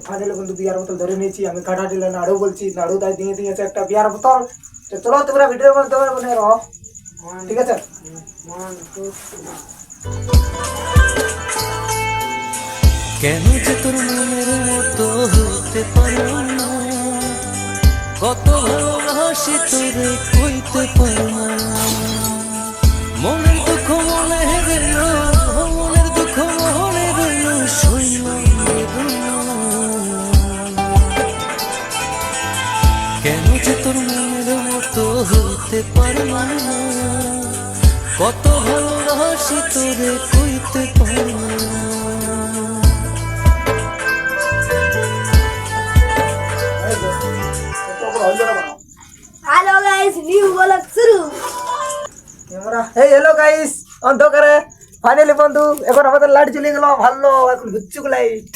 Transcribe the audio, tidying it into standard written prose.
finally বন্ধু বিয়ার বোতল ধরে নিয়েছি আমি কাটা দিলে নাড়ু বলছি নাড়ু তাই দিয়ে দিয়েছে একটা বিয়ার বোতল তো চলো তোমরা ভিডিওর মধ্যে বনে রহ ঠিক আছে কেন যে তোর মনের মতো হতে পারো না কত ভালোবাসি তোরে কইতে পারো না মনের দুঃখ মনে গেল মনের দুঃখ মনে গেল শৈল কেন যে তোর মনের মতো হতে পারো না কত ভালোবাসি তোরে কইতে পারো না हेलो गाइस न्यू ब्लॉग शुरू ক্যামেরা এই হ্যালো গাইস অন্ধকারে ফাইনালি বন্ধু এখন আমাদের লাইট জ্বলে গেল ভালো এখন গুচ্ছুক লাইট